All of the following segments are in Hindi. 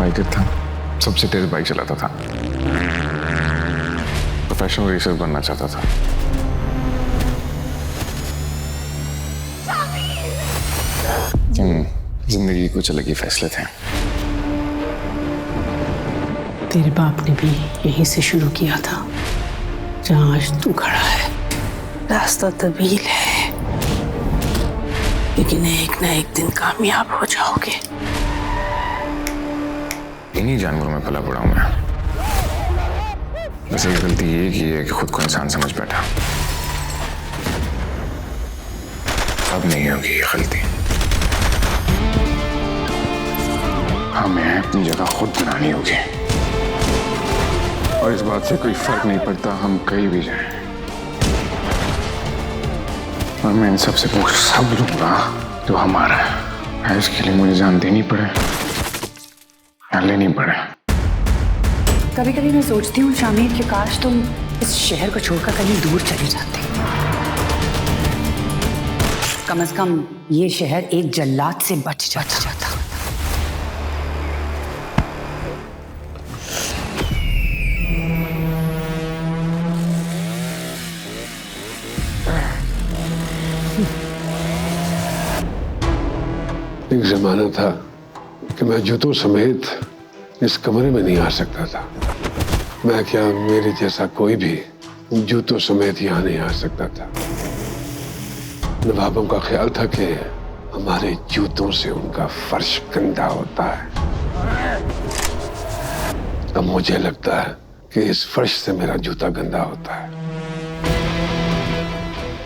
बाइकर था, सबसे तेज बाइक चलाता था, प्रोफेशनल रेसर बनना चाहता था। जिंदगी कुछ अलग ही फैसले थे। तेरे बाप ने भी यहीं से शुरू किया था, जहां आज तू खड़ा है। रास्ता तवील है, लेकिन एक ना एक दिन कामयाब हो जाओगे। इन्हीं जानवरों में पला पड़ा हूं मैं। बस एक गलती ये की है कि खुद को इंसान समझ बैठा। अब नहीं होगी ये गलती। हमें अपनी जगह खुद बनानी होगी, और इस बात से कोई फर्क नहीं पड़ता हम कहीं भी जाएं। और मैं इन सबसे वो सब लूंगा जो हमारा है। इसके लिए मुझे जान देनी पड़े या लेनी पड़े। कभी कभी मैं सोचती हूँ शामिर कि काश तुम इस शहर को छोड़कर कहीं दूर चले जाते। कम से कम ये शहर एक जल्लाद से बच जाता। एक जमाना था कि मैं जूतों समेत इस कमरे में नहीं आ सकता था। मैं क्या, मेरे जैसा कोई भी जूतों समेत यहाँ नहीं आ सकता था। नवाबों का ख्याल था कि हमारे जूतों से उनका फर्श गंदा होता है। अब मुझे लगता है कि इस फर्श से मेरा जूता गंदा होता है।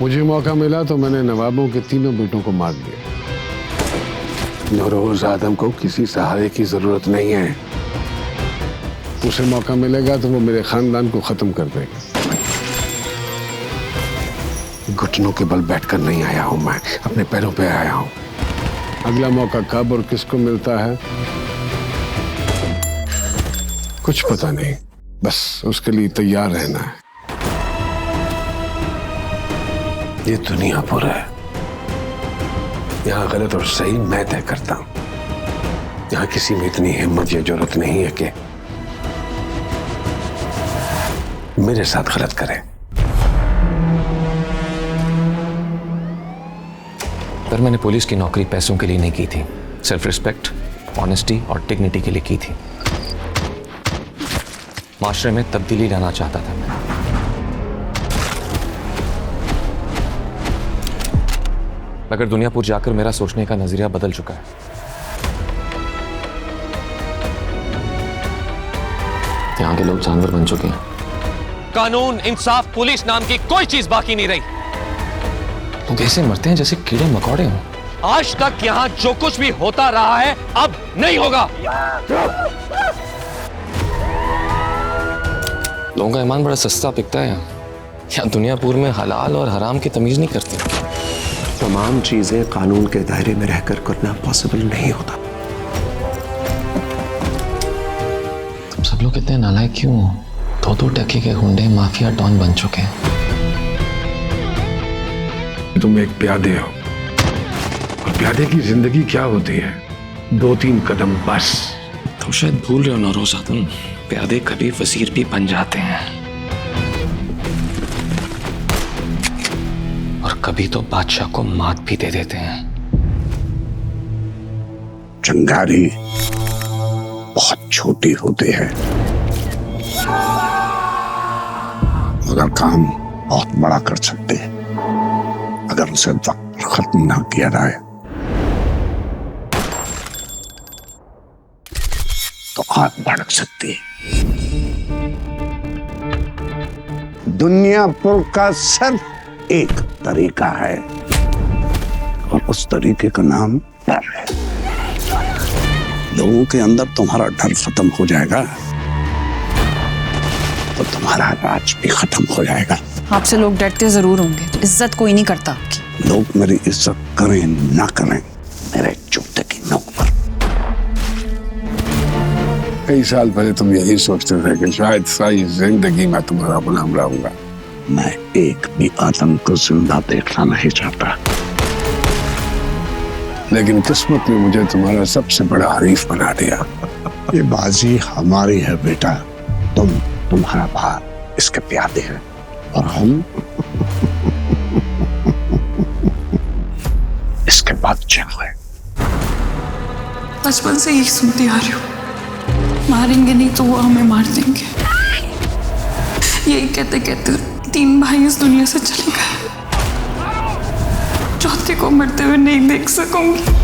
मुझे मौका मिला तो मैंने नवाबों के तीनों बेटों को मार दिया। नौरोज आदम को किसी सहारे की जरूरत नहीं है। उसे मौका मिलेगा तो वो मेरे खानदान को खत्म कर देगा। घुटनों के बल बैठकर नहीं आया हूं मैं, अपने पैरों पे आया हूं। अगला मौका कब और किसको मिलता है कुछ पता नहीं, बस उसके लिए तैयार रहना है। ये दुनिया पूरा है, यहाँ गलत और सही मैं तय करता हूं। यहाँ किसी में इतनी हिम्मत या जरूरत नहीं है कि मेरे साथ गलत करे। पर मैंने पुलिस की नौकरी पैसों के लिए नहीं की थी, सेल्फ रिस्पेक्ट, ऑनेस्टी और डिग्निटी के लिए की थी। माशरे में तब्दीली लाना चाहता था मैं। मगर दुनियापुर जाकर मेरा सोचने का नजरिया बदल चुका है। यहाँ के लोग जानवर बन चुके हैं। कानून, इंसाफ, पुलिस नाम की कोई चीज बाकी नहीं रही। लोग ऐसे मरते हैं जैसे कीड़े मकोड़े हों। आज तक यहाँ जो कुछ भी होता रहा है अब नहीं होगा। लोगों का ईमान बड़ा सस्ता बिकता है। यहाँ दुनियापुर में हलाल और हराम की तमीज नहीं करते। तमाम चीजें कानून के दायरे में रहकर करना पॉसिबल नहीं होता। तुम सब लोग इतने नालायक क्यों हो? दो टके के गुंडे माफिया डॉन बन चुके हैं। तुम एक प्यादे हो, और प्यादे की जिंदगी क्या होती है? 2-3 कदम बस। तुम शायद भूल रहे हो नौरोज आदम, प्यादे कभी वजीर भी बन जाते हैं और कभी तो बादशाह को मात भी दे देते हैं। चिंगारी बहुत छोटी होती है मगर काम बहुत बड़ा कर सकते हैं अगर उसे वक्त खत्म ना किया जाए तो आग भड़क सकती है। दुनियापुर का सिर्फ एक तरीका है और उस तरीके का नाम डर है। लोगों के अंदर तुम्हारा डर खत्म हो जाएगा तो तुम्हारा राज भी खत्म हो जाएगा। आपसे लोग डरते जरूर होंगे, इज्जत कोई नहीं करता आपकी। लोग मेरी इज्जत करें ना करें, मेरे जूते की नोक पर। कई साल पहले तुम यही सोचते थे कि शायद सारी जिंदगी मैं तुम्हारा गुलाम रहूंगा। मैं एक भी आदम को जिंदा देखना नहीं चाहता, लेकिन किस्मत ने मुझे तुम्हारा सबसे बड़ा हरीफ बना दिया। ये बाजी हमारी है बेटा, तुम्हारा भाई इसके प्यादे हैं और हम इसके बच्चे हैं। बचपन से यही सुनती आ रही हूँ, मारेंगे नहीं तो वो हमें मार देंगे। यही कहते कहते 3 भाई इस दुनिया से चले गए, चौथे को मरते हुए नहीं देख सकूंगी।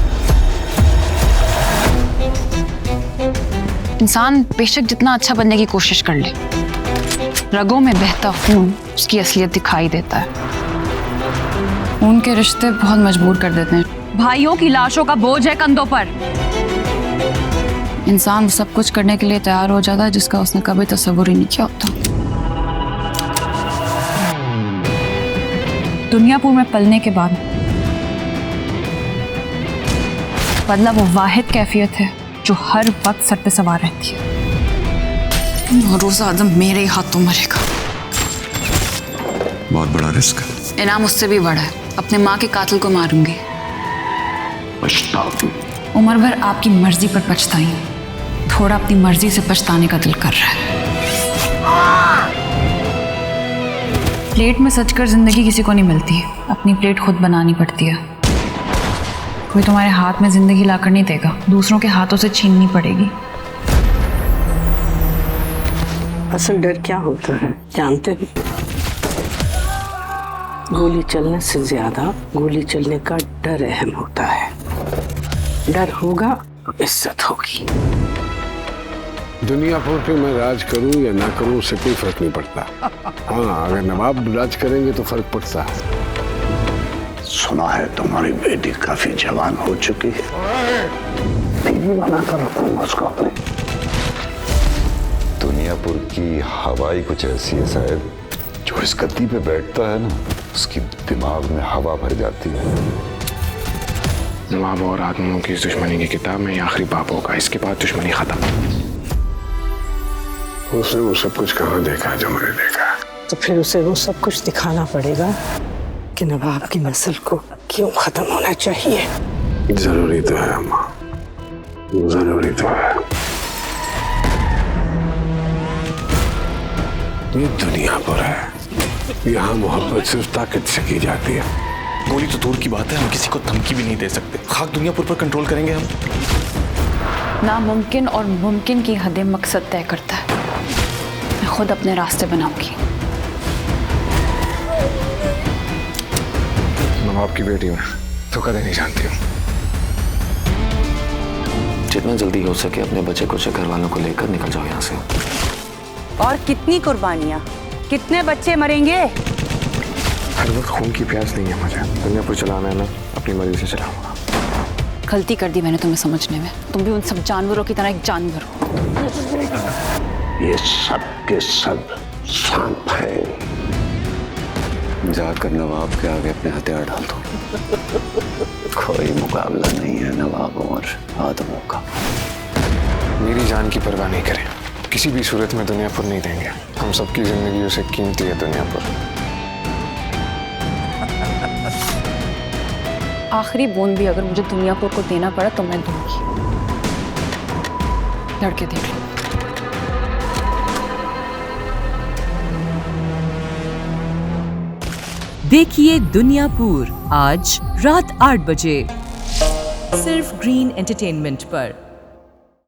इंसान बेशक जितना अच्छा बनने की कोशिश कर ले, रगों में बहता खून उसकी असलियत दिखाई देता है। खून के रिश्ते बहुत मजबूर कर देते हैं। भाइयों की लाशों का बोझ है कंधों पर। इंसान सब कुछ करने के लिए तैयार हो जाता है जिसका उसने कभी तस्वुर ही नहीं किया होता। दुनियापुर में पलने के बाद बदला वो वाहिद कैफियत है जो हर वक्त सर पे सवार रहती है। रोजा आदम मेरे ही हाथों मरेगा। बहुत बड़ा रिस्क है। इनाम उससे भी बड़ा है, अपने माँ के कातिल को मारूंगी। उम्र भर आपकी मर्जी पर पछताई हूँ, थोड़ा अपनी मर्जी से पछताने का दिल कर रहा है। प्लेट में सजकर जिंदगी किसी को नहीं मिलती, अपनी प्लेट खुद बनानी पड़ती है। कोई तुम्हारे हाथ में जिंदगी लाकर नहीं देगा, दूसरों के हाथों से छीननी पड़ेगी। असल डर क्या होता है जानते हो? गोली चलने से ज्यादा गोली चलने का डर अहम होता है। डर होगा तो इज्जत होगी। दुनियापुर पे मैं राज करूं या ना करूं उससे कोई फर्क नहीं पड़ता। हाँ, अगर नवाब राज करेंगे तो फर्क पड़ता है। सुना है तुम्हारी बेटी काफी जवान हो चुकी है, बीवी बनाकर रखूंगा उसको अपने। दुनियापुर की हवाई कुछ ऐसी है साहब, जो इस गद्दी पे बैठता है ना, उसकी दिमाग में हवा भर जाती है। नवाब और आदमियों की इस दुश्मनी की किताब में आखिरी बाप होगा, इसके बाद दुश्मनी खत्म। उसने वो सब कुछ कहाँ देखा जो मैंने देखा? तो फिर उसे वो सब कुछ दिखाना पड़ेगा कि नवाब की नस्ल को क्यों खत्म होना चाहिए। जरूरी तो है अम्मा, जरूरी तो है। ये दुनियापुर है, यहाँ मोहब्बत सिर्फ ताकत से की जाती है। गोली तो दूर की बात है, हम किसी को धमकी भी नहीं दे सकते। खाक दुनियापुर पर कंट्रोल करेंगे हम। नामुमकिन और मुमकिन की हदें मकसद तय करता है। मैं खुद अपने रास्ते बनाऊंगी। नवाब की बेटी हूँ तो कदर नहीं जानती हूँ। जितना जल्दी हो सके अपने बच्चे कुछ घर वालों को लेकर निकल जाओ यहाँ से। और कितनी कुर्बानियां, कितने बच्चे मरेंगे? हर वक्त खून की प्यास नहीं है मुझे। दुनियापुर चलाना है ना, अपनी मर्जी से चलाऊंगा। गलती कर दी मैंने तुम्हें समझने में। तुम भी उन सब जानवरों की तरह एक जानवर हो। ये सब के सब सांप हैं। जाकर नवाब के आगे अपने हथियार डाल दो। कोई मुकाबला नहीं है नवाब और आदमों का। मेरी जान की परवाह नहीं करें, किसी भी सूरत में दुनियापुर नहीं देंगे। हम सबकी जिंदगी से कीमती है दुनियापुर। आखिरी बूंद भी अगर मुझे दुनियापुर को देना पड़ा तो मैं दूंगी। लड़के देख लो। देखिए दुनियापुर आज रात 8 बजे सिर्फ ग्रीन एंटरटेनमेंट पर।